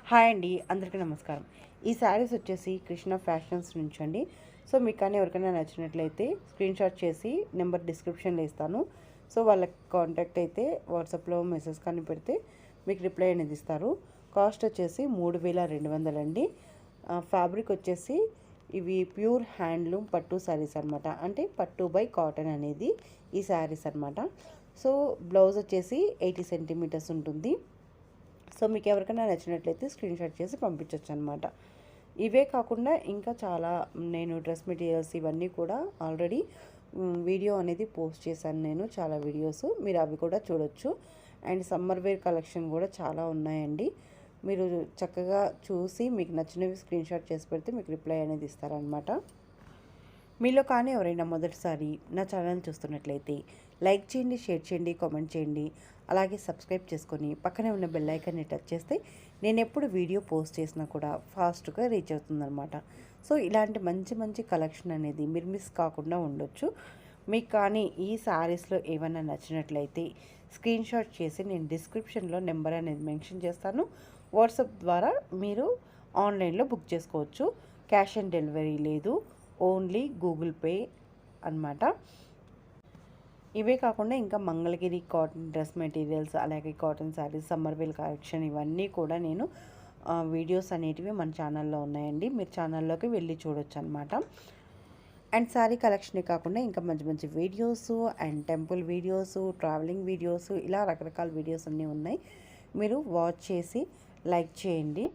Hi అండి, అందరికీ నమస్కారం. ఈ శారీస్ వచ్చేసి కృష్ణ ఫ్యాషన్స్ నుంచి అండి. సో మీకు కానీ ఎవరికైనా నచ్చినట్లయితే స్క్రీన్ షాట్ చేసి నెంబర్ డిస్క్రిప్షన్లో ఇస్తాను. సో వాళ్ళకి కాంటాక్ట్ అయితే వాట్సాప్లో మెసేజ్ కానీ పెడితే మీకు రిప్లై అనేది ఇస్తారు. కాస్ట్ వచ్చేసి 3200 అండి. ఫ్యాబ్రిక్ వచ్చేసి ఇవి ప్యూర్ హ్యాండ్లూమ్ పట్టు శారీస్ అనమాట. అంటే పట్టు బై కాటన్ అనేది ఈ శారీస్ అనమాట. సో బ్లౌజ్ వచ్చేసి 80 సెంటీమీటర్స్ ఉంటుంది. సో మీకు ఎవరికైనా నచ్చినట్లయితే స్క్రీన్ షాట్ చేసి పంపించవచ్చు అనమాట. ఇవే కాకుండా ఇంకా చాలా నేను డ్రెస్ మెటీరియల్స్ ఇవన్నీ కూడా ఆల్రెడీ వీడియో అనేది పోస్ట్ చేశాను నేను, చాలా వీడియోస్ మీరు అవి కూడా చూడొచ్చు. అండ్ సమ్మర్ వేర్ కలెక్షన్ కూడా చాలా ఉన్నాయండి. మీరు చక్కగా చూసి మీకు నచ్చినవి స్క్రీన్ షాట్ చేసి పెడితే మీకు రిప్లై అనేది ఇస్తారనమాట. మీలో కానీ ఎవరైనా మొదటిసారి నా ఛానల్ చూస్తున్నట్లయితే లైక్ చేయండి, షేర్ చేయండి, కామెంట్ చేయండి. అలాగే సబ్స్క్రైబ్ చేసుకొని పక్కనే ఉన్న బెల్ ఐకాన్ని టచ్ చేస్తే నేను ఎప్పుడు వీడియో పోస్ట్ చేసినా కూడా ఫాస్ట్గా రీచ్ అవుతుందన్నమాట. సో ఇలాంటి మంచి మంచి కలెక్షన్ అనేది మీరు మిస్ కాకుండా ఉండొచ్చు. మీకు కానీ ఈ శారీస్లో ఏమైనా నచ్చినట్లయితే స్క్రీన్ షాట్ చేసి నేను డిస్క్రిప్షన్లో నెంబర్ అనేది మెన్షన్ చేస్తాను. వాట్సాప్ ద్వారా మీరు ఆన్లైన్లో బుక్ చేసుకోవచ్చు. క్యాష్ ఆన్ డెలివరీ లేదు, ఓన్లీ గూగుల్ పే అనమాట. ఇవే కాకుండా ఇంకా మంగళగిరి కాటన్ డ్రెస్ మెటీరియల్స్, అలాగే cotton saris, summer wear collection ఇవన్నీ కూడా నేను వీడియోస్ అనేటివి మన ఛానల్లో ఉన్నాయండి. మీరు ఛానల్లోకి వెళ్ళి చూడొచ్చు అనమాట. అండ్ శారీ కలెక్షనే కాకుండా ఇంకా మంచి మంచి videos and temple videos, travelling videos, ఇలా రకరకాల వీడియోస్ అన్నీ ఉన్నాయి. మీరు వాచ్ చేసి లైక్ చేయండి.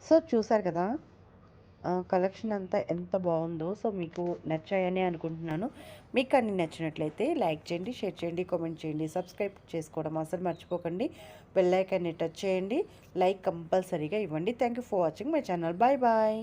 సో చూసారు కదా కలెక్షన్ అంతా ఎంత బాగుందో. సో మీకు నచ్చాయని అనుకుంటున్నాను. మీకు అన్ని నచ్చినట్లయితే లైక్ చేయండి, షేర్ చేయండి, కామెంట్ చేయండి, సబ్స్క్రైబ్ చేసుకోవడం అసలు మర్చిపోకండి. బెల్ ఐకాన్ని టచ్ చేయండి, లైక్ కంపల్సరీగా ఇవ్వండి. Thank you for watching my channel. Bye bye.